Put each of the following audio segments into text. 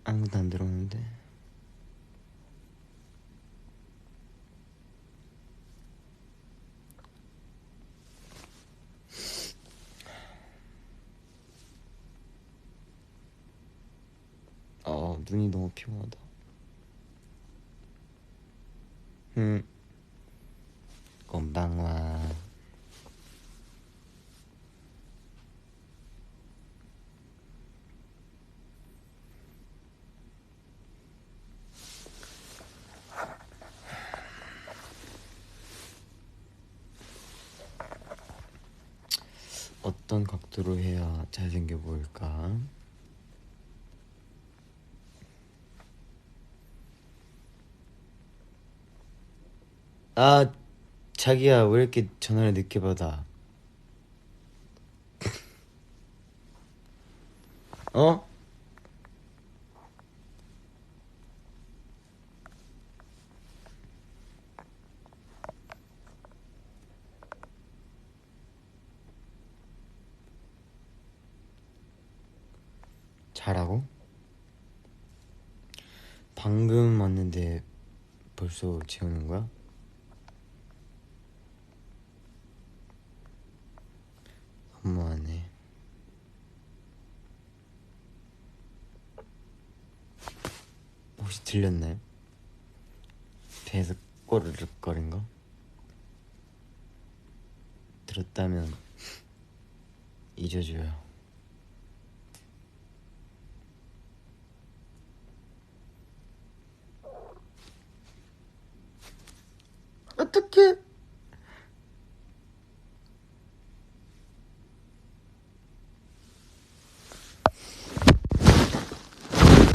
아무것도 안 들어오는데. 눈이 너무 피곤하다. 건방와. 어떤 각도로 해야 잘생겨 보일까? 아, 자기야, 왜 이렇게 전화를 늦게 받아? 어? 자라고? 방금 왔는데 벌써 재우는 거야? 너무하네. 혹시 들렸나요? 배에서 꼬르륵거린 거? 들었다면 잊어줘요. 어떡해.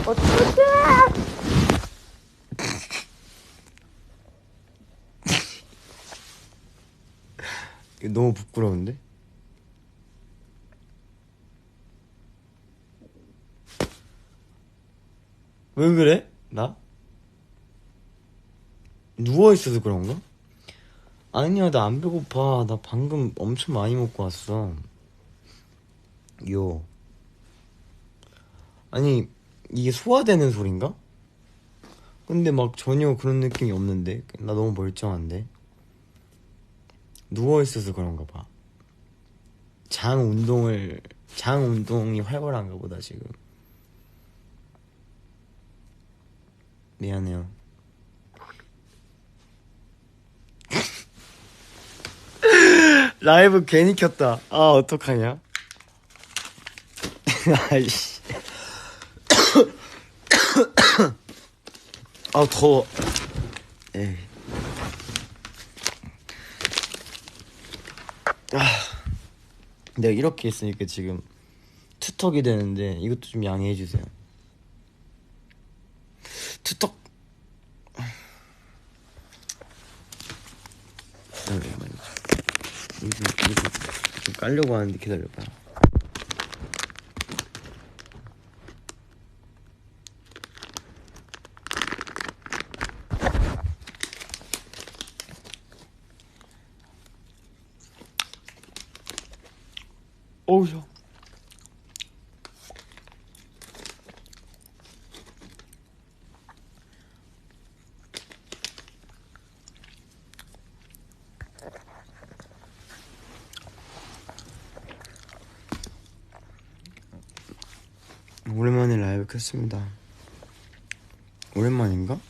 어떡해. 이거 너무 부끄러운데? 왜 그래? 나? 누워있어서 그런가? 아니야, 나 안 배고파. 나 방금 엄청 많이 먹고 왔어. 요. 아니, 이게 소화되는 소린가? 근데 막 전혀 그런 느낌이 없는데? 나 너무 멀쩡한데? 누워있어서 그런가 봐. 장 운동이 활발한가 보다, 지금. 미안해요. 라이브 괜히 켰다. 아, 어떡하냐? 아이씨. 아, 더워. 에이. 내가 이렇게 있으니까 지금 투턱이 되는데 이것도 좀 양해해주세요. 투턱. 이거 좀 깔려고 하는데 기다려봐. 어우, 저. 오랜만에 라이브 켰습니다. 오랜만인가?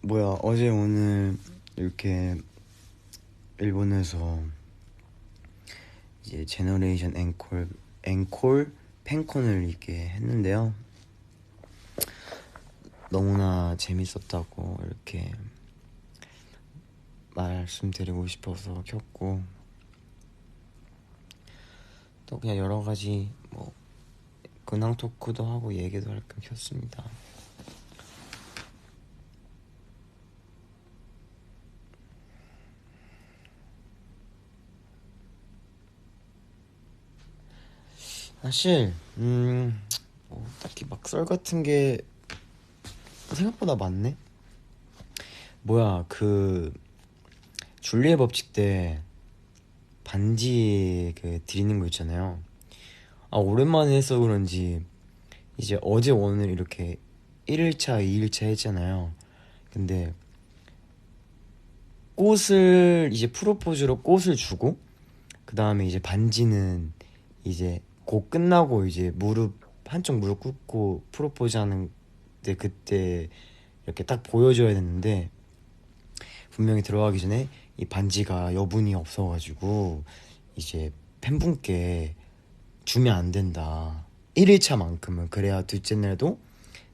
뭐야, 어제 오늘 이렇게 일본에서 이제 제너레이션 앵콜 팬콘을 이렇게 했는데요. 너무나 재밌었다고 이렇게 말씀드리고 싶어서 켰고, 또 그냥 여러 가지 뭐 근황 토크도 하고 얘기도 할 겸 켰습니다. 사실 딱히 막 썰 같은 게 생각보다 많네. 뭐야, 그 줄리의 법칙 때 반지 그 드리는 거 있잖아요. 오랜만에 해서 그런지 이제 어제 오늘 이렇게 1일차 2일차 했잖아요. 근데 꽃을 이제 프로포즈로 꽃을 주고 그 다음에 이제 반지는 이제 곧 끝나고 이제 한쪽 무릎 꿇고 프로포즈 하는데 그때 이렇게 딱 보여줘야 됐는데 분명히 들어가기 전에 이 반지가 여분이 없어가지고 이제 팬분께 주면 안 된다. 1일차만큼은 그래야 둘째 날도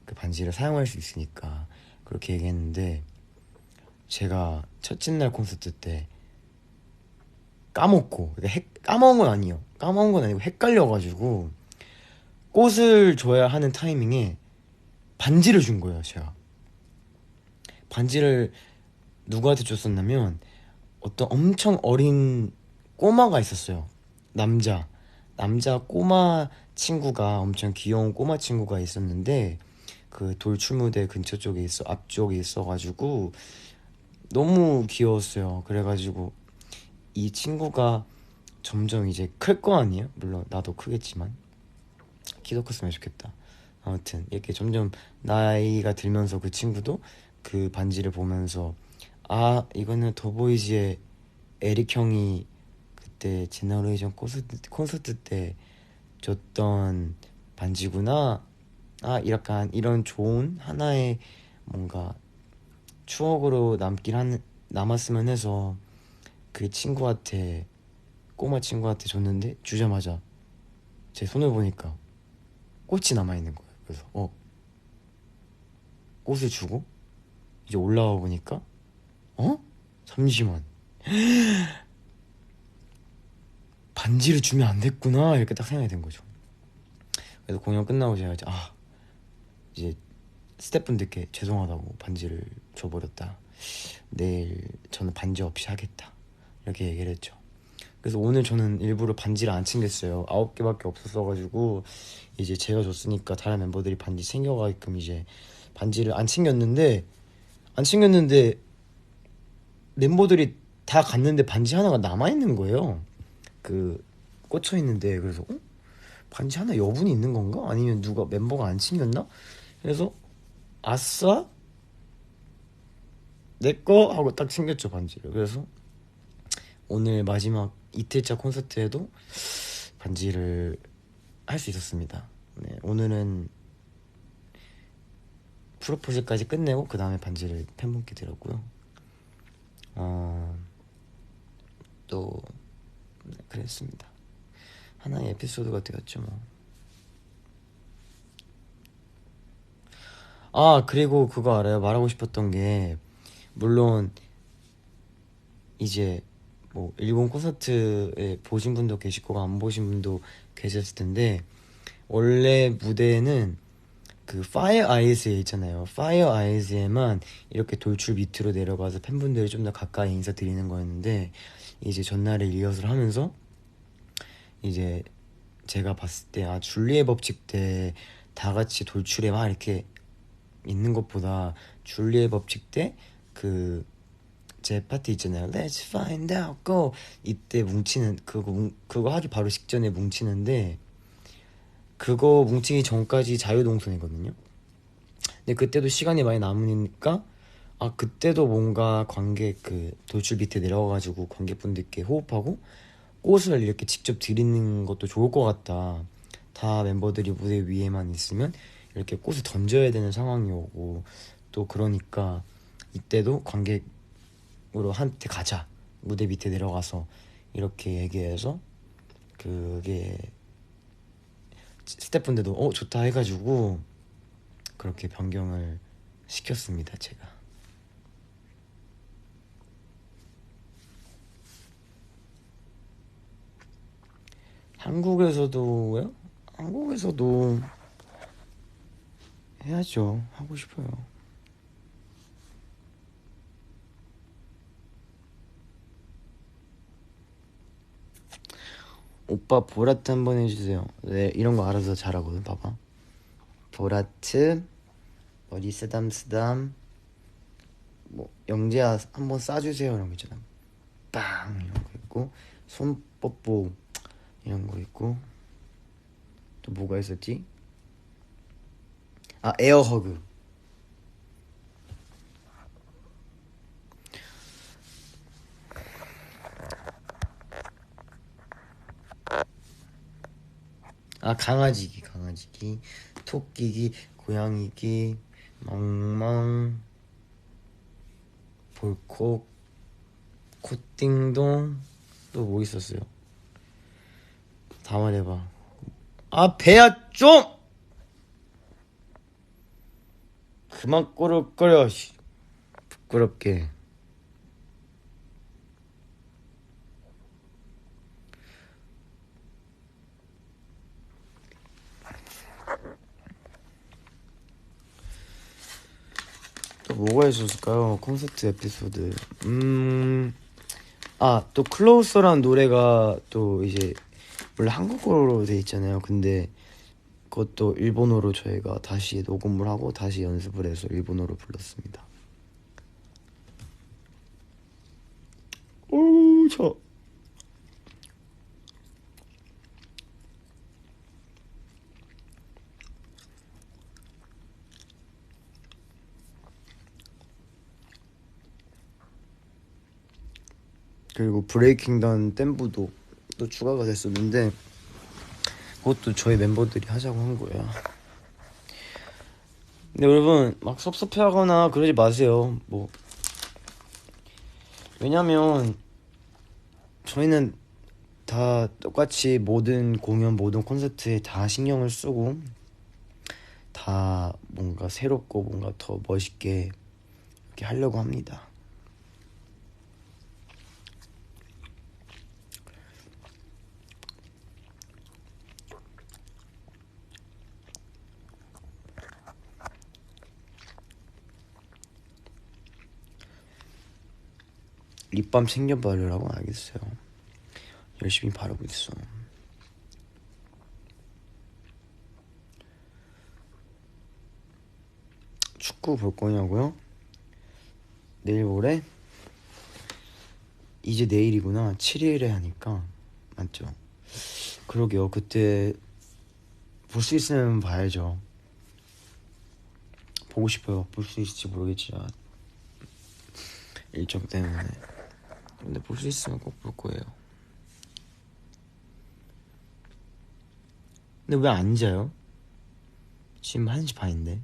그 반지를 사용할 수 있으니까 그렇게 얘기했는데 제가 첫째 날 콘서트 때 까먹고 까먹은 건 아니에요. 까먹은 건 아니고 헷갈려가지고 꽃을 줘야 하는 타이밍에 반지를 준 거예요. 제가 반지를 누구한테 줬었냐면 어떤 엄청 어린 꼬마가 있었어요. 남자 꼬마 친구가 엄청 귀여운 꼬마 친구가 있었는데 그 돌출무대 근처 쪽에 앞쪽에 있어가지고 너무 귀여웠어요. 그래가지고 이 친구가 점점 이제 클 거 아니에요? 물론 나도 크겠지만 키도 컸으면 좋겠다. 아무튼 이렇게 점점 나이가 들면서 그 친구도 그 반지를 보면서 이거는 더보이즈의 에릭 형이 그때 제너레이션 콘서트 때 줬던 반지구나. 약간 이런 좋은 하나의 뭔가 추억으로 남았으면 해서 그 친구한테 꼬마 친구한테 줬는데 주자마자 제 손을 보니까 꽃이 남아있는 거예요. 그래서 꽃을 주고 이제 올라와 보니까 잠시만, 반지를 주면 안 됐구나 이렇게 딱 생각이 된 거죠. 그래서 공연 끝나고 제가 이제 스태프분들께 죄송하다고 반지를 줘버렸다. 내일 저는 반지 없이 하겠다 이렇게 얘기를 했죠. 그래서 오늘 저는 일부러 반지를 안 챙겼어요. 9개밖에 없었어가지고 이제 제가 줬으니까 다른 멤버들이 반지 챙겨가게끔 이제 반지를 안 챙겼는데 멤버들이 다 갔는데 반지 하나가 남아있는 거예요. 그 꽂혀있는데. 그래서 반지 하나 여분이 있는 건가? 아니면 누가 멤버가 안 챙겼나? 그래서 아싸 내꺼 하고 딱 챙겼죠 반지를. 그래서 오늘 마지막 이틀차 콘서트에도 반지를 할 수 있었습니다. 네, 오늘은 프로포즈까지 끝내고 그 다음에 반지를 팬분께 드렸고요. 또 네, 그랬습니다. 하나의 에피소드가 되었죠 뭐. 그리고 그거 알아요? 말하고 싶었던 게, 물론 이제 뭐 일본 콘서트에 보신 분도 계실 거고 안 보신 분도 계셨을 텐데, 원래 무대는 그 파이어 아이즈에 있잖아요. 파이어 아이즈에만 이렇게 돌출 밑으로 내려가서 팬분들이 좀 더 가까이 인사드리는 거였는데, 이제 전날에 리허설 하면서 이제 제가 봤을 때 줄리의 법칙 때 다 같이 돌출에 막 이렇게 있는 것보다 줄리의 법칙 때 그 제 파티 있잖아요. Let's find out, go. 이때 뭉치는 그거 하기 바로 직전에 뭉치는데, 그거 뭉치기 전까지 자유동선이거든요. 근데 그때도 시간이 많이 남으니까 그때도 뭔가 관객 그 돌출 밑에 내려가가지고 관객분들께 호흡하고 꽃을 이렇게 직접 드리는 것도 좋을 것 같다. 다 멤버들이 무대 위에만 있으면 이렇게 꽃을 던져야 되는 상황이 오고, 또 그러니까 이때도 관객으로 한테 가자, 무대 밑에 내려가서 이렇게 얘기해서 그게 스태프분들도 좋다 해가지고 그렇게 변경을 시켰습니다. 제가. 한국에서도요? 한국에서도 해야죠. 하고 싶어요. 오빠 보라트 한번 해주세요. 네, 이런 거 알아서 잘하거든. 봐봐. 보라트, 머리 쓰담쓰담, 뭐 영재야 한번 쏴주세요 이런 거 있잖아. 빵 이런 거 있고, 손 뽀뽀 이런 거 있고, 또 뭐가 있었지? 아, 에어허그. 아, 강아지기, 토끼기, 고양이기, 멍멍, 볼콕, 콧띵동. 또 뭐 있었어요? 다 말해봐. 아, 배야 좀! 그만 꼬르거려, 씨. 부끄럽게. 또 뭐가 있었을까요? 콘서트 에피소드. 아, 또 클로우서란 노래가 또 이제 원래 한국어로 돼 있잖아요. 근데 그것도 일본어로 저희가 다시 녹음을 하고 다시 연습을 해서 일본어로 불렀습니다. 오, 그리고 브레이킹다운 댐부도 또 추가가 됐었는데 그것도 저희 멤버들이 하자고 한 거예요. 근데 여러분 막 섭섭해하거나 그러지 마세요. 뭐 왜냐면 저희는 다 똑같이 모든 공연, 모든 콘서트에 다 신경을 쓰고 다 뭔가 새롭고 뭔가 더 멋있게 이렇게 하려고 합니다. 립밤 챙겨 바르라고? 알겠어요. 열심히 바르고 있어. 축구 볼 거냐고요? 내일 모레? 이제 내일이구나. 7일에 하니까 맞죠? 그러게요. 그때 볼 수 있으면 봐야죠. 보고 싶어요. 볼 수 있을지 모르겠지만 일정 때문에. 근데 볼 수 있으면 꼭 볼 거예요. 근데 왜 안 자요? 지금 1시 반인데.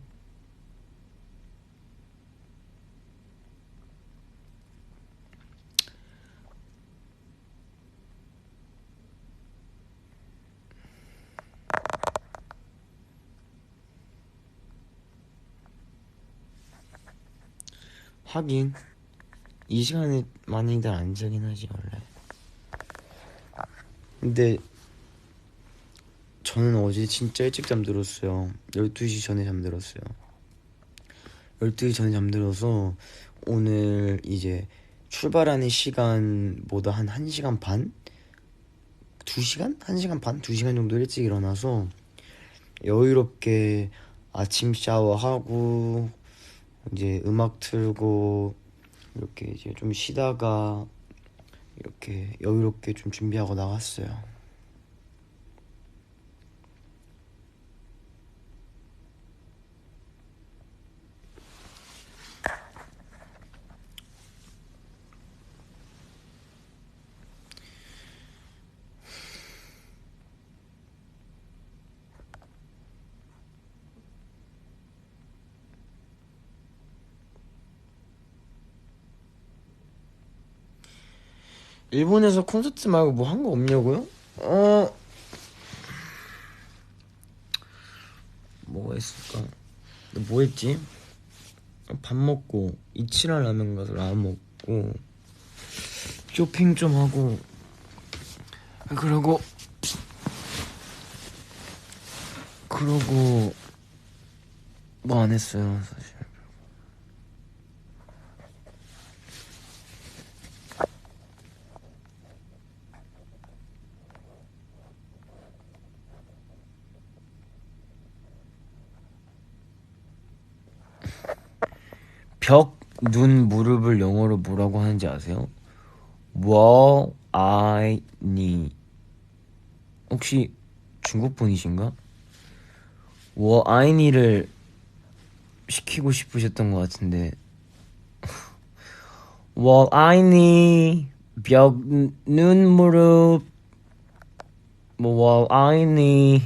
하긴 이 시간에 많이들 안 자긴 하지 원래. 근데 저는 어제 진짜 일찍 잠들었어요. 12시 전에 잠들었어요. 12시 전에 잠들어서 오늘 이제 출발하는 시간보다 한 1시간 반? 2시간? 1시간 반? 2시간 정도 일찍 일어나서 여유롭게 아침 샤워하고 이제 음악 틀고 이렇게 이제 좀 쉬다가 이렇게 여유롭게 좀 준비하고 나갔어요. 일본에서 콘서트 말고 뭐 한 거 없냐고요? 뭐가 있을까? 뭐 했지? 밥 먹고 이치란 라면 가서 라면 먹고 쇼핑 좀 하고 그러고 뭐 안 했어요 사실. 벽, 눈, 무릎을 영어로 뭐라고 하는지 아세요? 워, 아이, 니. 혹시 중국 분이신가? 아이니를 시키고 싶으셨던 것 같은데. 아이니 벽, 눈, 무릎, 아이니.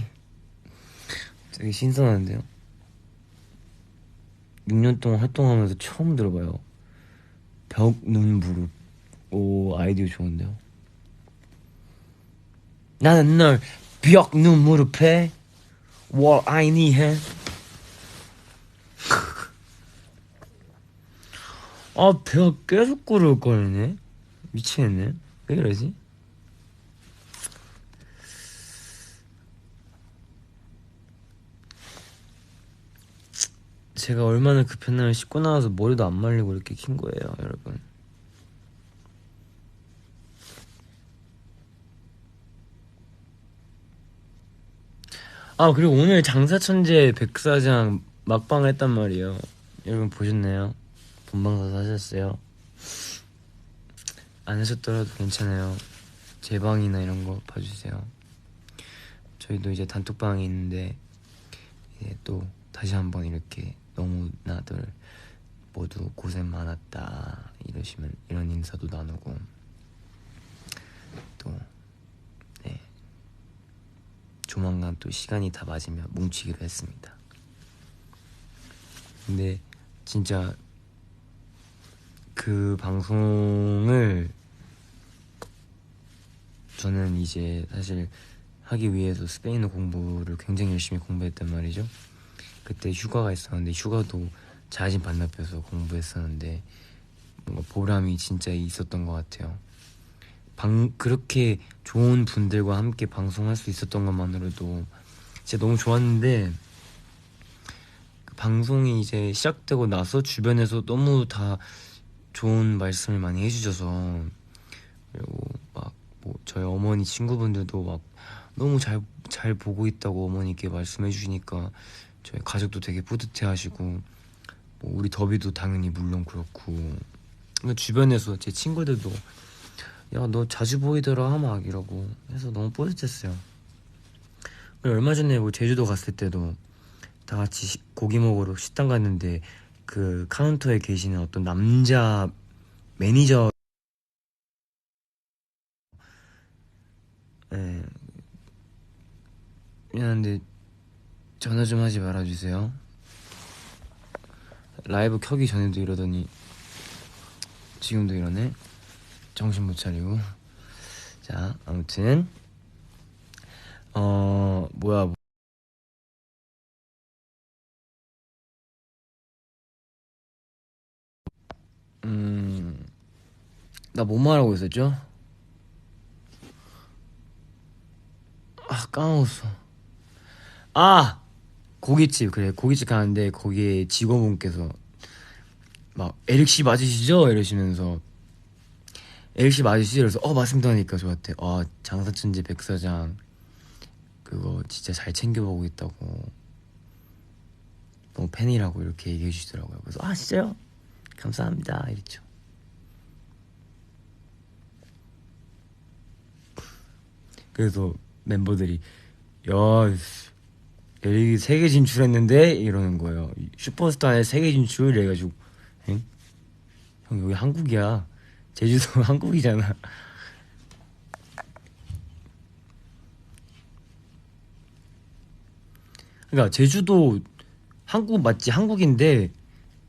되게 신선한데요? 6년 동안 활동하면서 처음 들어봐요. 벽, 눈, 무릎. 오, 아이디어 좋은데요? 나는 널 벽, 눈, 무릎에 아이니 해. 아, 배가 계속 꿀을거리네. 미치겠네. 왜 그러지? 제가 얼마나 급했나요? 씻고 나와서 머리도 안 말리고 이렇게 킨 거예요, 여러분. 아, 그리고 오늘 장사천재 백사장 막방 했단 말이에요. 여러분 보셨나요? 본방사수 하셨어요? 안 하셨더라도 괜찮아요. 제 방이나 이런 거 봐주세요. 저희도 이제 단톡방이 있는데 이제 또 다시 한번 이렇게 너무나들 모두 고생 많았다 이러시면 이런 인사도 나누고 또 네, 조만간 또 시간이 다 맞으면 뭉치기로 했습니다. 근데 진짜 그 방송을 저는 이제 사실 하기 위해서 스페인어 공부를 굉장히 열심히 공부했단 말이죠. 그때 휴가가 있었는데 휴가도 자진 반납해서 공부했었는데 뭔가 보람이 진짜 있었던 것 같아요. 그렇게 좋은 분들과 함께 방송할 수 있었던 것만으로도 진짜 너무 좋았는데 그 방송이 이제 시작되고 나서 주변에서 너무 다 좋은 말씀을 많이 해주셔서 그리고 막 뭐 저희 어머니 친구분들도 막 너무 잘 보고 있다고 어머니께 말씀해 주시니까 저희 가족도 되게 뿌듯해하시고 뭐 우리 더비도 당연히 물론 그렇고 주변에서 제 친구들도 야 너 자주 보이더라 막 이러고 해서 너무 뿌듯했어요. 그리고 얼마 전에 뭐 제주도 갔을 때도 다 같이 고기 먹으러 식당 갔는데 그 카운터에 계시는 어떤 남자 매니저 예, 미안한데 전화 좀 하지 말아주세요. 라이브 켜기 전에도 이러더니 지금도 이러네. 정신 못 차리고. 자, 아무튼 뭐야. 나 뭔 말하고 있었죠? 아, 까먹었어. 아! 고깃집, 그래. 고깃집 가는데 거기에 직원분께서 막 에릭 씨 맞으시죠? 이러시면서 에릭 씨 맞으시죠? 그래서 맞습니다 하니까 저한테 장사천지 백사장 그거 진짜 잘 챙겨보고 있다고 너무 팬이라고 이렇게 얘기해 주시더라고요. 그래서 진짜요? 감사합니다 이랬죠. 그래서 멤버들이 야 에릭이 세계 진출했는데 이러는 거예요. 슈퍼스타에 세계 진출 이래가지고 엥? 형 여기 한국이야. 제주도 한국이잖아. 그러니까 제주도 한국 맞지 한국인데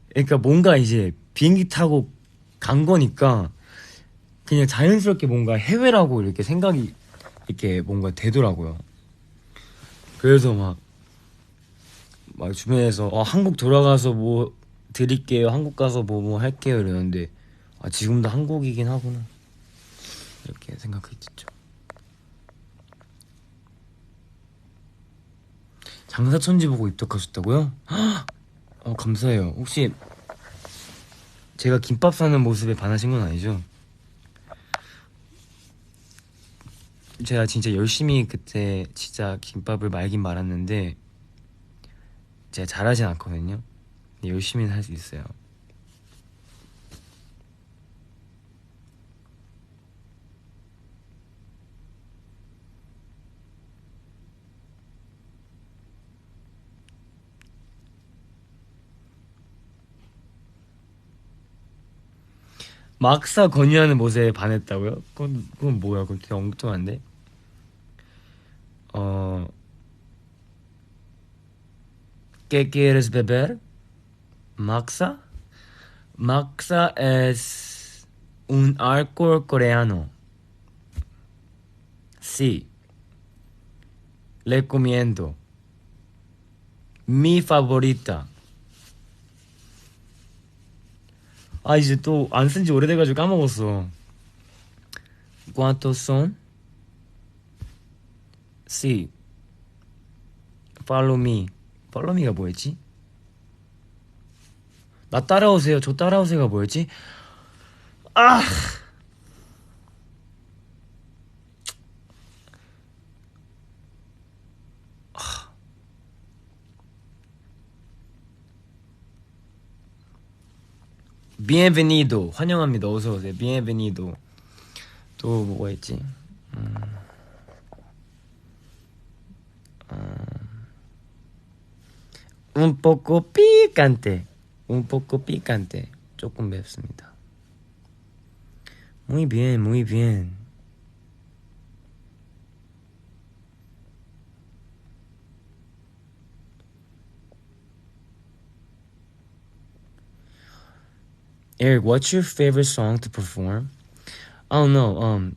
그러니까 뭔가 이제 비행기 타고 간 거니까 그냥 자연스럽게 뭔가 해외라고 이렇게 생각이 이렇게 뭔가 되더라고요. 그래서 막 주변에서 한국 돌아가서 뭐 드릴게요. 한국 가서 뭐 할게요 이러는데 지금도 한국이긴 하구나 이렇게 생각했죠. 장사천지 보고 입덕하셨다고요? 감사해요. 혹시 제가 김밥 사는 모습에 반하신 건 아니죠? 제가 진짜 열심히 그때 진짜 김밥을 말긴 말았는데 제가 잘하진 않거든요. 근데 열심히는 할 수 있어요. 막사 권유하는 모세에 반했다고요? 그건 뭐야? 그건 되게 엉뚱한데? 어, ¿Qué quieres beber? Maxa? Maxa es un alcohol coreano. Sí, le recomiendo. Mi favorita. 아, 이제 또 안 쓴 지 오래돼가지고 까먹었어. ¿Cuántos son? Sí, follow me. follow me가 뭐였지? 나 따라오세요. 저 따라오세요가 뭐였지? 아! Bienvenido. 환영합니다. 어서 오세요. Bienvenido. 또 뭐가 있지? Un poco picante. Un poco picante. 조금 맵습니다. Muy bien, muy bien. Eric, what's your favorite song to perform? I don't know.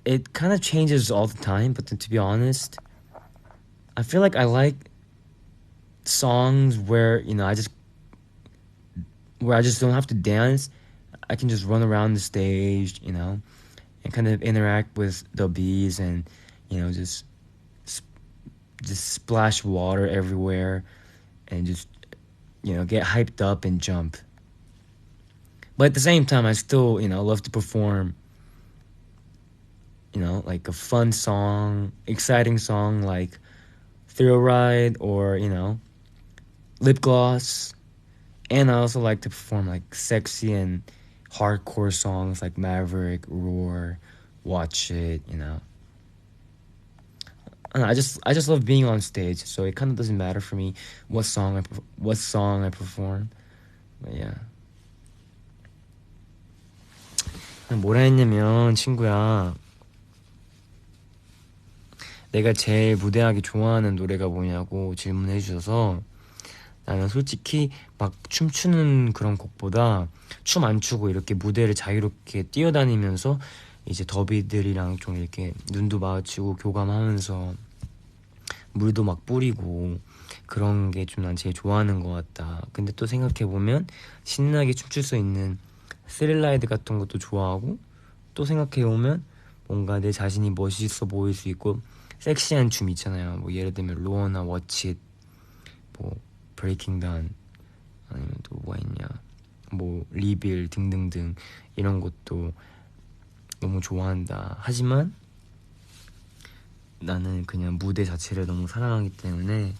It kind of changes all the time, but then, to be honest, I feel like I like songs where I just don't have to dance. I can just run around the stage, and kind of interact with the bees and just splash water everywhere and just get hyped up and jump. But at the same time, I still love to perform like a fun song, exciting song like Thrill Ride or Lip Gloss. And I also like to perform like sexy and hardcore songs like Maverick, Roar, Watch It, I don't know, I just love being on stage, so it kind of doesn't matter for me what song I perform. But yeah. 뭐라 했냐면, 친구야, 내가 제일 무대하기 좋아하는 노래가 뭐냐고 질문해 주셔서, 나는 솔직히 막 춤추는 그런 곡보다 춤 안 추고 이렇게 무대를 자유롭게 뛰어다니면서 이제 더비들이랑 좀 이렇게 눈도 마주치고 교감하면서 물도 막 뿌리고 그런 게 좀 난 제일 좋아하는 것 같다. 근데 또 생각해보면 신나게 춤출 수 있는 스릴라이드 같은 것도 좋아하고, 또 생각해보면 뭔가 내 자신이 멋있어 보일 수 있고 섹시한 춤 있잖아요. 뭐 예를 들면 로어나 워치, 뭐 브레이킹 다운, 아니면 또 뭐가 있냐, 뭐 리빌 등등등 이런 것도 너무 좋아한다. 하지만 나는 그냥 무대 자체를 너무 사랑하기 때문에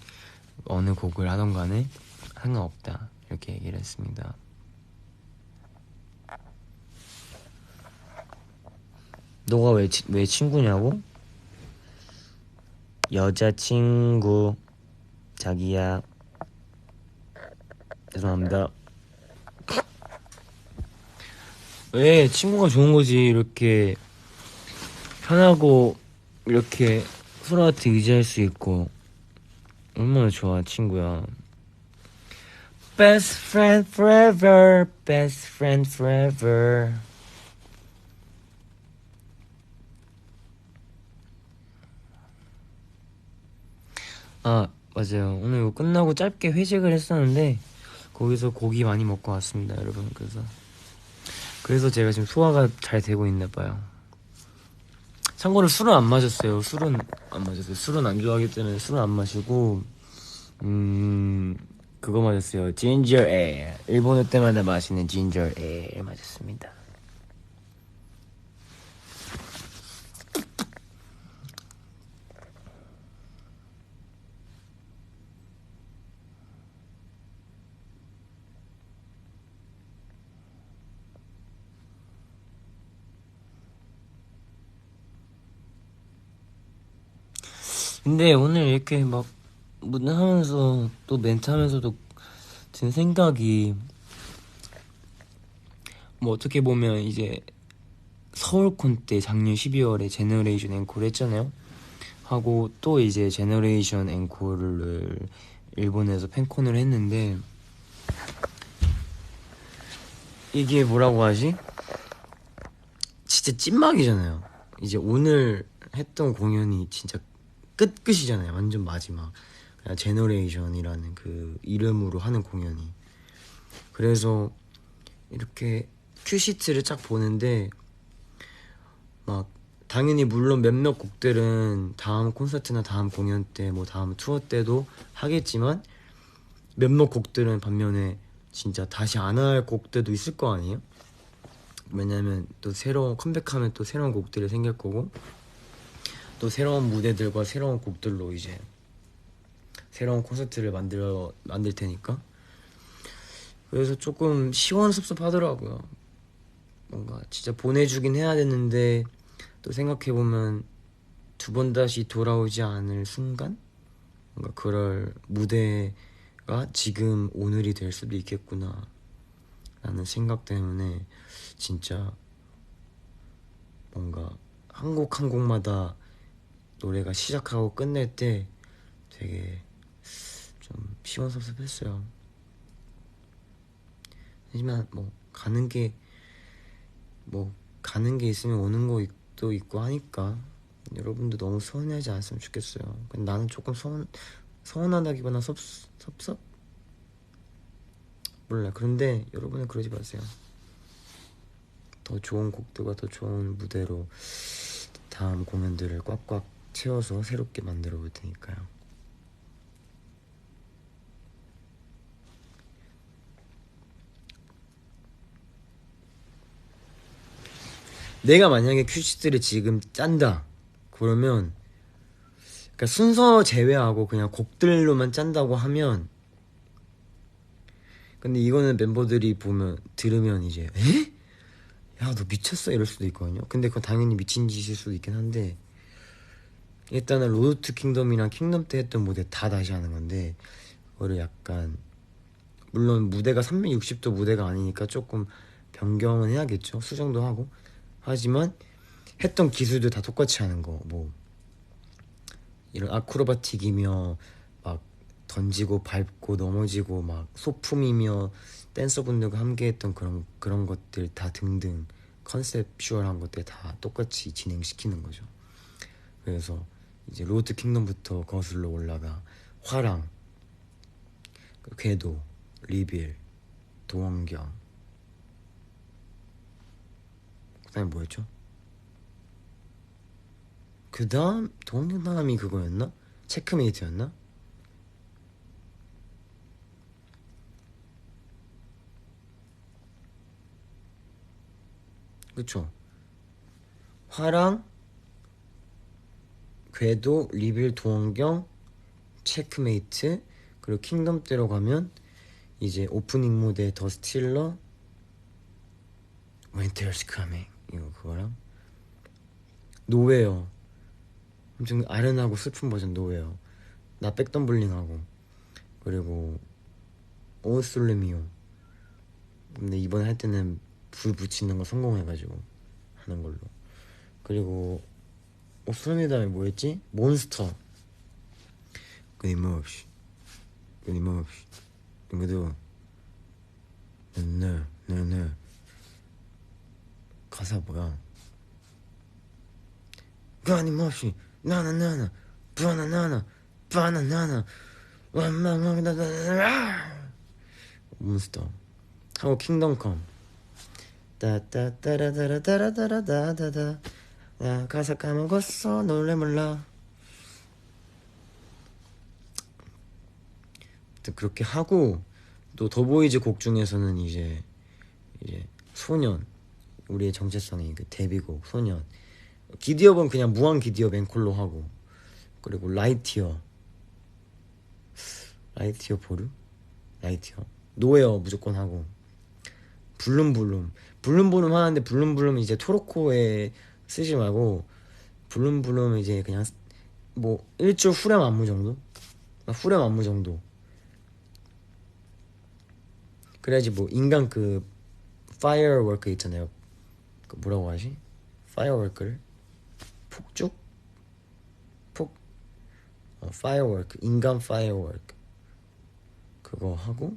어느 곡을 하던 간에 상관없다, 이렇게 얘기를 했습니다. 너가 왜 친구냐고? 여자친구. 자기야, 죄송합니다. 왜 친구가 좋은 거지. 이렇게 편하고 이렇게 서로한테 의지할 수 있고 얼마나 좋아, 친구야. Best friend forever, best friend forever. 아, 맞아요. 오늘 이거 끝나고 짧게 회식을 했었는데 거기서 고기 많이 먹고 왔습니다, 여러분. 그래서 제가 지금 소화가 잘 되고 있나 봐요. 참고로 술은 안 마셨어요. 술은 안 좋아하기 때문에 술은 안 마시고 그거 마셨어요. 진저 에일. 일본 올 때마다 마시는 진저 에일 마셨습니다. 근데 오늘 이렇게 막 무대 하면서 또 멘트 하면서도 든 생각이, 뭐 어떻게 보면 이제 서울콘 때 작년 12월에 제너레이션 앵콜 했잖아요. 하고 또 이제 제너레이션 앵콜을 일본에서 팬콘을 했는데, 이게 뭐라고 하지? 진짜 찐막이잖아요. 이제 오늘 했던 공연이 진짜 끝이잖아요. 완전 마지막. 그냥 제너레이션이라는 그 이름으로 하는 공연이. 그래서 이렇게 큐시트를 쫙 보는데, 막 당연히 물론 몇몇 곡들은 다음 콘서트나 다음 공연 때, 뭐 다음 투어 때도 하겠지만, 몇몇 곡들은 반면에 진짜 다시 안 할 곡들도 있을 거 아니에요? 왜냐면 또 새로운 컴백하면 또 새로운 곡들이 생길 거고, 또 새로운 무대들과 새로운 곡들로 이제 새로운 콘서트를 만들 테니까. 그래서 조금 시원섭섭하더라고요. 뭔가 진짜 보내주긴 해야 되는데, 또 생각해보면 두 번 다시 돌아오지 않을 순간? 뭔가 그럴 무대가 지금 오늘이 될 수도 있겠구나 라는 생각 때문에 진짜 뭔가 한 곡 한 곡마다 노래가 시작하고 끝낼 때 되게 좀 시원섭섭했어요. 하지만 뭐 가는 게 있으면 오는 것도 있고 하니까 여러분도 너무 서운해하지 않았으면 좋겠어요. 근데 나는 조금 서운하다기보다 섭섭? 몰라. 그런데 여러분은 그러지 마세요. 더 좋은 곡들과 더 좋은 무대로 다음 공연들을 꽉꽉 채워서 새롭게 만들어 볼 테니까요. 내가 만약에 큐시트를 지금 짠다 그러면, 그러니까 순서 제외하고 그냥 곡들로만 짠다고 하면, 근데 이거는 멤버들이 들으면 이제 에? 야, 너 미쳤어? 이럴 수도 있거든요. 근데 그건 당연히 미친 짓일 수도 있긴 한데, 일단은 로드 투 킹덤이랑 킹덤 때 했던 무대 다 다시 하는 건데, 그거를 약간, 물론 무대가 360도 무대가 아니니까 조금 변경은 해야겠죠. 수정도 하고. 하지만 했던 기술도 다 똑같이 하는 거, 뭐 이런 아크로바틱이며 막 던지고 밟고 넘어지고 막 소품이며 댄서분들과 함께했던 그런 것들 다 등등 컨셉슈얼한 것들 다 똑같이 진행시키는 거죠. 그래서 이제 로드 킹덤부터 거슬러 올라가 화랑, 궤도, 리빌, 도원경, 그다음에 뭐였죠? 그 다음 도원경 다음이 그거였나? 체크메이트였나? 그쵸? 화랑, 궤도, 리빌, 도원경, 체크메이트, 그리고 킹덤 때로 가면 이제 오프닝 무대 더 스틸러, Winter's Coming, 이거 그거랑 노웨어, 엄청 아련하고 슬픈 버전 노웨어, 나 백덤블링하고, 그리고 오솔레미오. 근데 이번에 할 때는 불 붙이는 거 성공해가지고 하는 걸로. 그리고 오솔레미오 다음에 뭐였지? 몬스터, 끊임없이 끊임없이 이거도 네 가사 뭐야? 끊임없이 나나나나 바나나나 바나나나 완망하다 몬스터 하고 킹덤컴 따따따라따라따라따라따라따라 야 가사 까먹었어 놀래 몰라. 그렇게 하고 또 더보이즈 곡 중에서는 이제 소년, 우리의 정체성이 그 데뷔곡 소년, 기디업은 그냥 무한 기디업 앵콜로 하고, 그리고 라이티어 보르? 라이티어 노웨어 무조건 하고, 블룸블룸 하는데 블룸블룸 이제 토로코에 쓰지 말고 블룸블룸 이제 그냥 뭐 1줄 후렴 안무 정도? 후렴 안무 정도. 그래야지 뭐 인간 그 firework 있잖아요. 그 뭐라고 하지? firework를 폭죽? firework, 인간 firework 그거 하고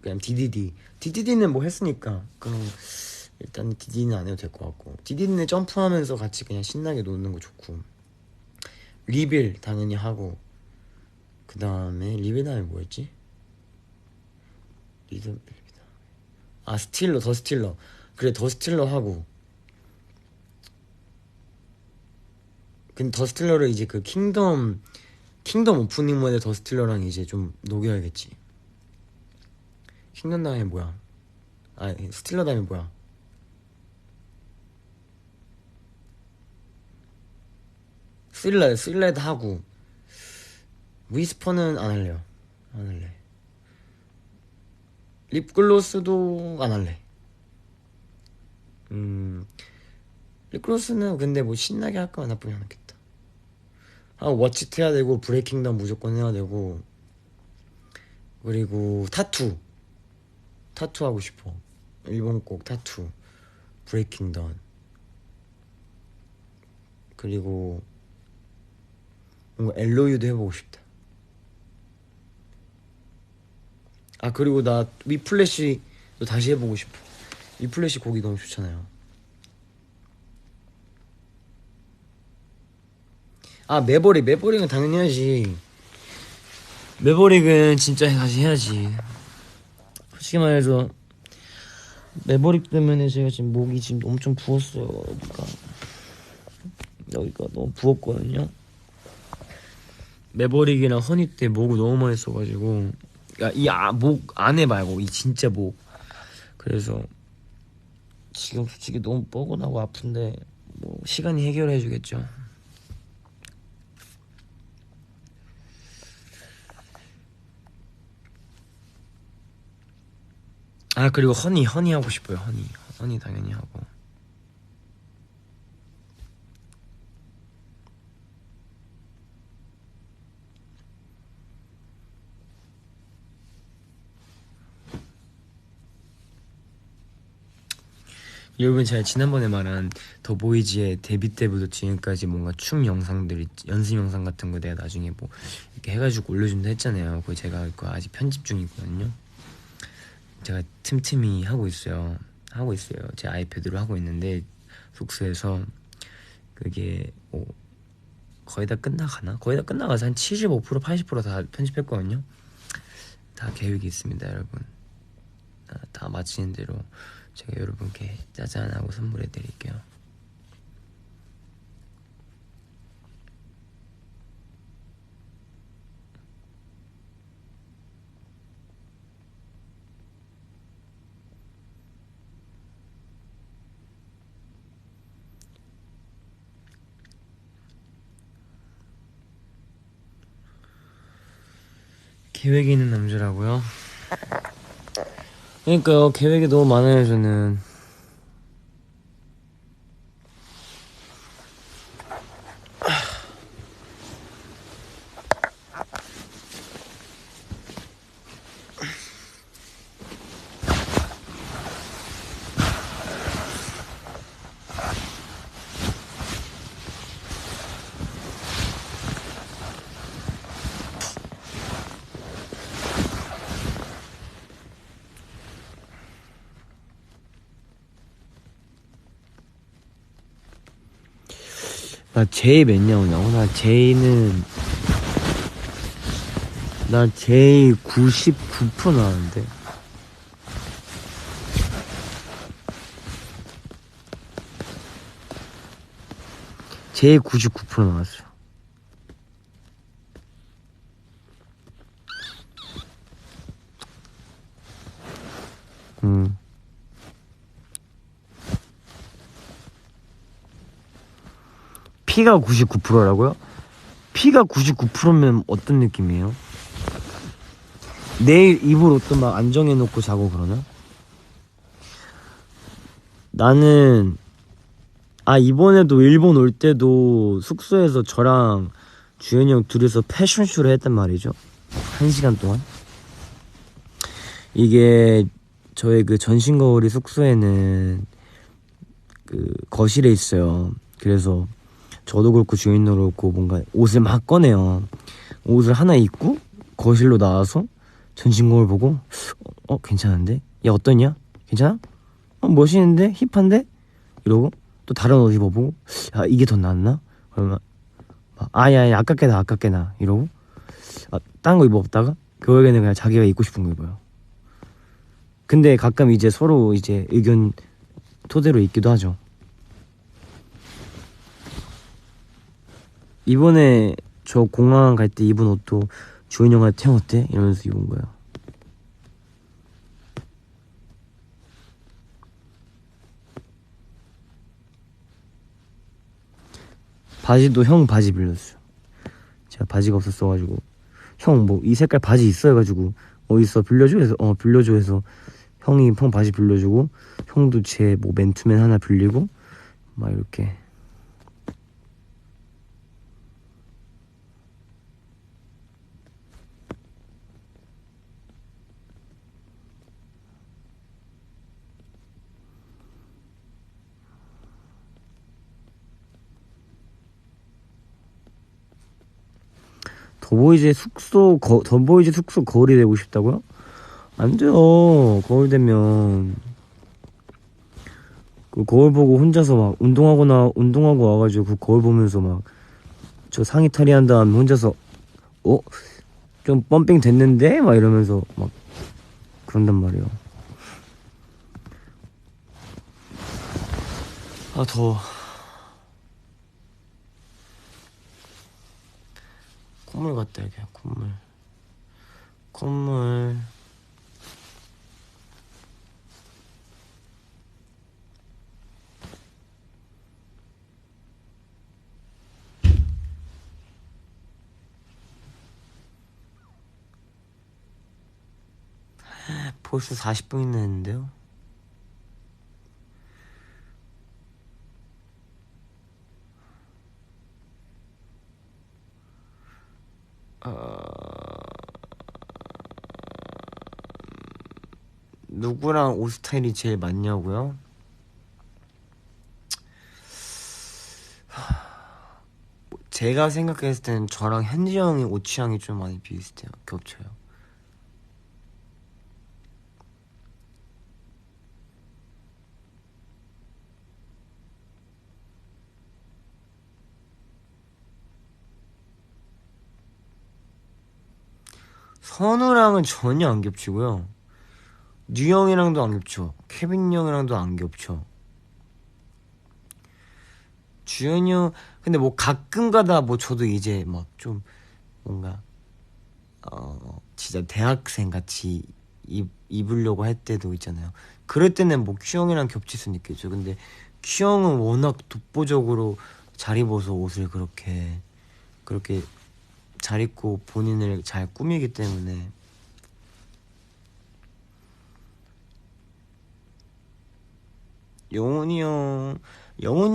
그냥 DDD는 뭐 했으니까 그럼 일단 DD는 안 해도 될 것 같고, DD는 점프하면서 같이 그냥 신나게 노는 거 좋고, 리빌 당연히 하고, 그 다음에 리빌 다음에 뭐였지? 스틸러, 더 스틸러. 그래, 더 스틸러 하고. 근데 더 스틸러를 이제 그 킹덤 오프닝 무대 더 스틸러랑 이제 좀 녹여야겠지. 킹덤 다음에 뭐야? 스틸러 다음에 뭐야? 스릴라이드 하고. 위스퍼는 안 할래요. 안 할래. 립글로스도 안 할래. 립글로스는 근데 뭐 신나게 할까 나쁘지 않겠다. 워치트 해야 되고, 브레이킹다운 무조건 해야 되고, 그리고 타투 하고 싶어. 일본 곡 타투, 브레이킹다운. 그리고 뭔가 엘로유도 해보고 싶다. 그리고 나 위플래시도 다시 해보고 싶어. 위플래시 곡이 너무 좋잖아요. 매버릭은 당연히 해야지. 매버릭은 진짜 다시 해야지. 솔직히 말해서 매버릭 때문에 제가 지금 목이 지금 엄청 부었어요. 여기가 너무 부었거든요. 매버릭이랑 허니 때 목을 너무 많이 써가지고, 목 안에 말고 이 진짜 목. 그래서 지금 솔직히 너무 뻐근하고 아픈데 뭐 시간이 해결해주겠죠. 그리고 허니 하고 싶어요. 허니 당연히 하고. 여러분, 제가 지난번에 말한 더보이즈의 데뷔 때부터 지금까지 뭔가 춤 영상들, 연습 영상 같은 거 내가 나중에 뭐 이렇게 해가지고 올려준다 했잖아요. 그거 제가 그거 아직 편집 중이거든요. 제가 틈틈이 하고 있어요. 제 아이패드로 하고 있는데, 숙소에서 그게 뭐 거의 다 끝나가나? 거의 다 끝나가서 한 75% 80%다 편집했거든요. 다 계획이 있습니다, 여러분. 다 마치는 대로 제가 여러분께 짜잔하고 선물해드릴게요. 계획이 있는 남자라고요? 그러니까요, 계획이 너무 많아요, 저는. 나 제이 몇 냐오냐고? 나 제이 99% 나왔는데. 제이 99% 나왔어. P가 99%라고요? P가 99%면 어떤 느낌이에요? 내일 입을 옷도 막 안 정해놓고 자고 그러나? 나는 이번에도 일본 올 때도 숙소에서 저랑 주현이 형 둘이서 패션쇼를 했단 말이죠. 1시간 동안. 이게 저의 그 전신 거울이 숙소에는 그 거실에 있어요. 그래서 저도 그렇고 주인도 그렇고 뭔가 옷을 막 꺼내요. 옷을 하나 입고 거실로 나와서 전신 거울 보고 괜찮은데? 야 어떠냐? 괜찮아? 멋있는데? 힙한데? 이러고 또 다른 옷 입어보고 이게 더 낫나? 그러면 아야 아깝게 나 아깝게 나 이러고 딴 거 입어봤다가 결국에는 그냥 자기가 입고 싶은 거 입어요. 근데 가끔 이제 서로 이제 의견 토대로 입기도 하죠. 이번에 저 공항 갈 때 입은 옷도 주은이 형한테 형 어때? 이러면서 입은 거예요. 바지도 형 바지 빌렸어요. 제가 바지가 없었어가지고 형 뭐 이 색깔 바지 있어 해가지고 어딨어 빌려줘 해서 빌려줘 해서 형이 형 바지 빌려주고 형도 제 뭐 맨투맨 하나 빌리고 막 이렇게. 더보이즈 숙소 거울이 되고 싶다고요? 안 돼요. 거울 되면 그 거울 보고 혼자서 막 운동하고 와가지고 그 거울 보면서 막 저 상의 탈의한 다음에 혼자서 좀 펌핑 됐는데? 막 이러면서 막 그런단 말이에요. 더워. 콧물 같다 이게. 콧물. 벌써 40분이나 했는데요. 누구랑 옷 스타일이 제일 맞냐고요? 제가 생각했을 때는 저랑 현지 형이 옷 취향이 좀 많이 비슷해요. 겹쳐요. 선우랑은 전혀 안 겹치고요. 뉴 형이랑도 안 겹쳐. 케빈 형이랑도 안 겹쳐. 주현이 형 근데 뭐 가끔 가다 뭐 저도 이제 막 좀 뭔가 진짜 대학생 같이 입으려고 할 때도 있잖아요. 그럴 때는 뭐 큐형이랑 겹칠 수는 있겠죠. 근데 큐형은 워낙 독보적으로 잘 입어서 옷을 그렇게 잘 입고 본인을 잘 꾸미기 때문에. 영훈이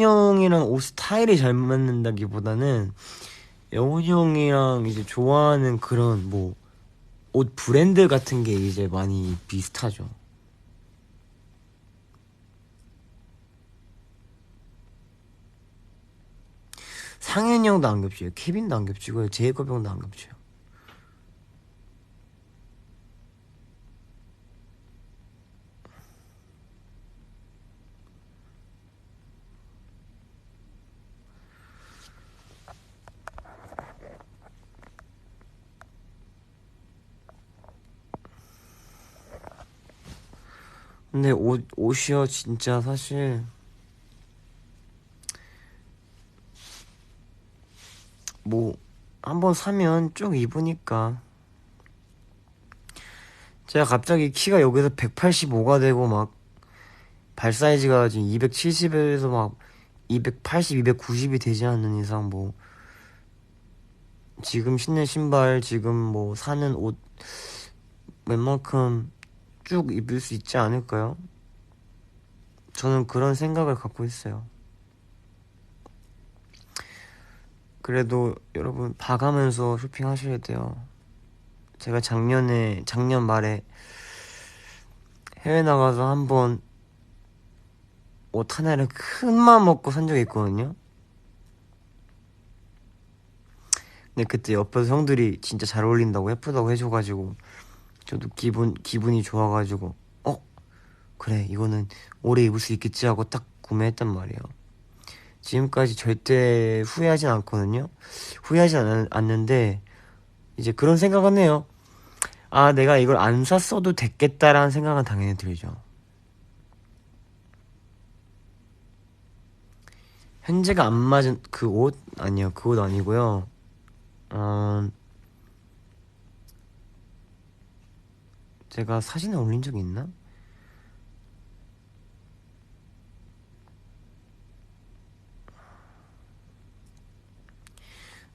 형이랑 옷 스타일이 잘 맞는다기보다는 영훈이 형이랑 이제 좋아하는 그런 뭐 옷 브랜드 같은 게 이제 많이 비슷하죠. 상현이 형도 안 겹쳐요. 케빈도 안 겹치고요. 제이콥 형도 안 겹쳐요. 근데 옷이요 진짜 사실 뭐 한번 사면 쭉 입으니까. 제가 갑자기 키가 여기서 185가 되고 막 발 사이즈가 지금 270에서 막 280, 290이 되지 않는 이상 뭐 지금 신는 신발, 지금 뭐 사는 옷 웬만큼 쭉 입을 수 있지 않을까요? 저는 그런 생각을 갖고 있어요. 그래도 여러분 봐가면서 쇼핑하셔야 돼요. 제가 작년 말에 해외 나가서 한번 옷 하나를 큰 마음 먹고 산 적이 있거든요. 근데 그때 옆에서 형들이 진짜 잘 어울린다고 예쁘다고 해줘가지고 저도 기분이 좋아가지고 그래 이거는 오래 입을 수 있겠지 하고 딱 구매했단 말이에요. 지금까지 절대 후회하진 않거든요. 않는데 이제 그런 생각은 해요. 아 내가 이걸 안 샀어도 됐겠다라는 생각은 당연히 들죠. 현재가 안 맞은 그 옷? 아니요 그 옷 아니고요. 어, 제가 사진에 올린 적이 있나?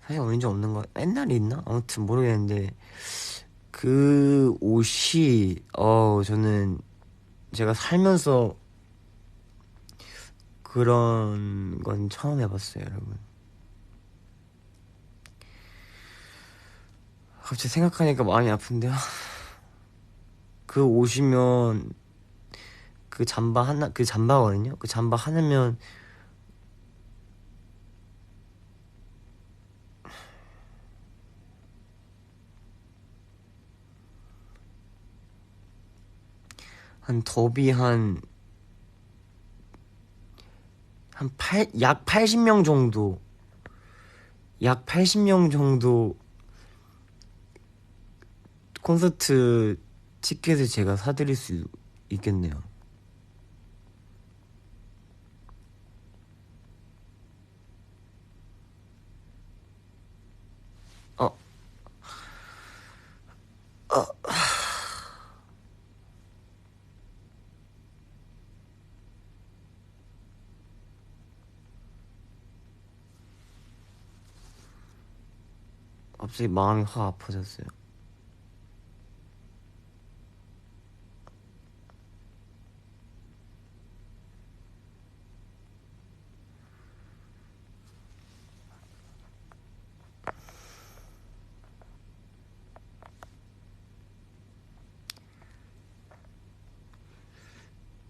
사진 올린 적 없는 거 옛날에 있나? 아무튼 모르겠는데 그 옷이 저는 제가 살면서 그런 건 처음 해봤어요 여러분. 갑자기 생각하니까 마음이 아픈데요. 그 옷이면 그 잠바 하나 그 잠바거든요. 그 잠바 하나면 한 더비 약 80명 정도 약 80명 정도 콘서트 티켓을 제가 사드릴 수 있겠네요. 어, 갑자기 마음이 확 아파졌어요.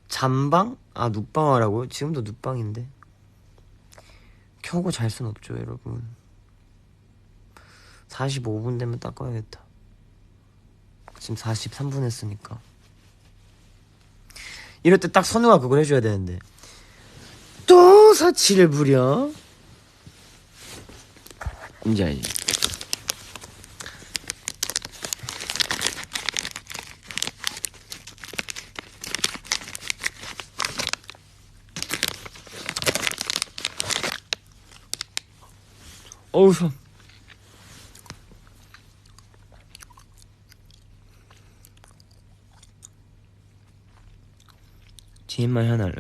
잠방? 아 눕방 하라고요? 지금도 눕방인데 켜고 잘 순 없죠 여러분. 45분 되면 닦아야겠다. 지금 43분 했으니까. 이럴 때 딱 선우가 그걸 해줘야 되는데 또 사치를 부려. 이제 알지. 어우 손. TMI 하나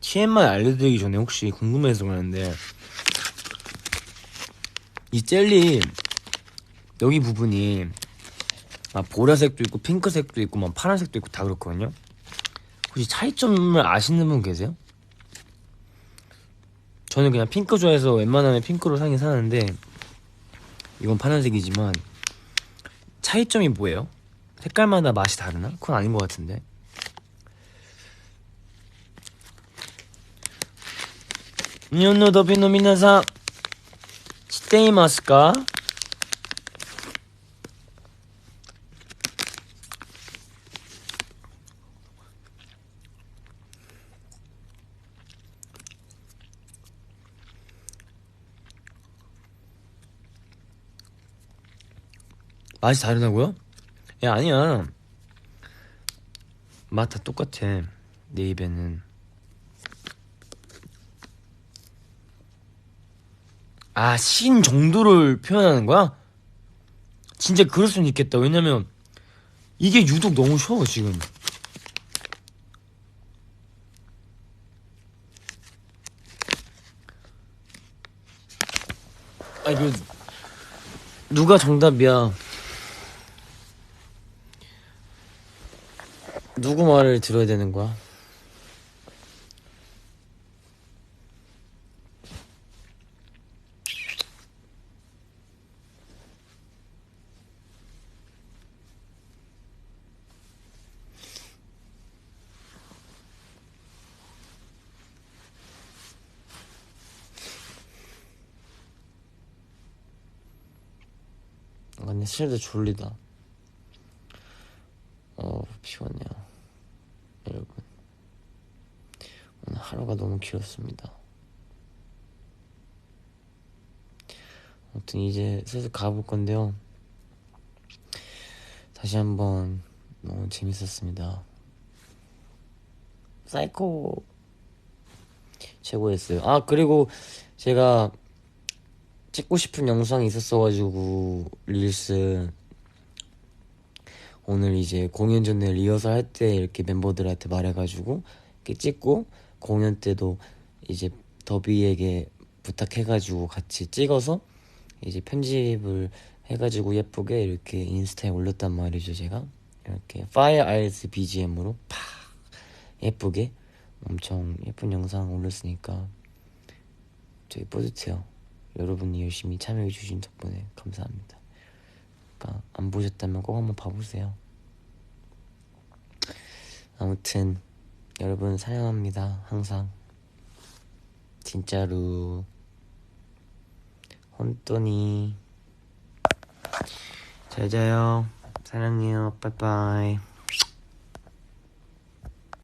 TMI 알려드리기 전에 혹시 궁금해서 그러는데 이 젤리 여기 부분이 막 보라색도 있고 핑크색도 있고 막 파란색도 있고 다 그렇거든요. 혹시 차이점을 아시는 분 계세요? 저는 그냥 핑크 좋아해서 웬만하면 핑크로 사긴 사는데 이건 파란색이지만 차이점이 뭐예요? 색깔마다 맛이 다르나? 그건 아닌 것 같은데. 日本のドビの皆さん知っていますか? 맛이 다르다고요? 야 아니야 맛 다 똑같아 내 입에는. 아 신 정도를 표현하는 거야? 진짜 그럴 수는 있겠다. 왜냐면 이게 유독 너무 쉬워 지금. 아니 그 누가 정답이야? 누구 말을 들어야 되는 거야? 근데 진짜 졸리다. 피곤해요. 여러분, 오늘 하루가 너무 길었습니다. 아무튼 이제 슬슬 가볼 건데요. 다시 한번 너무 재밌었습니다. 사이코 최고였어요. 아, 그리고 제가 찍고 싶은 영상이 있었어가지고 릴스 오늘 이제 공연 전에 리허설 할 때 이렇게 멤버들한테 말해가지고 이렇게 찍고, 공연 때도 이제 더비에게 부탁해가지고 같이 찍어서 이제 편집을 해가지고 예쁘게 이렇게 인스타에 올렸단 말이죠. 제가 이렇게 Fire Eyes BGM으로 팍 예쁘게 엄청 예쁜 영상 올렸으니까 되게 뿌듯해요. 여러분이 열심히 참여해주신 덕분에 감사합니다. 그러니까 안 보셨다면 꼭 한번 봐보세요. 아무튼 여러분 사랑합니다. 항상 진짜로. 혼돈이 잘 자요. 사랑해요. 빠이빠이.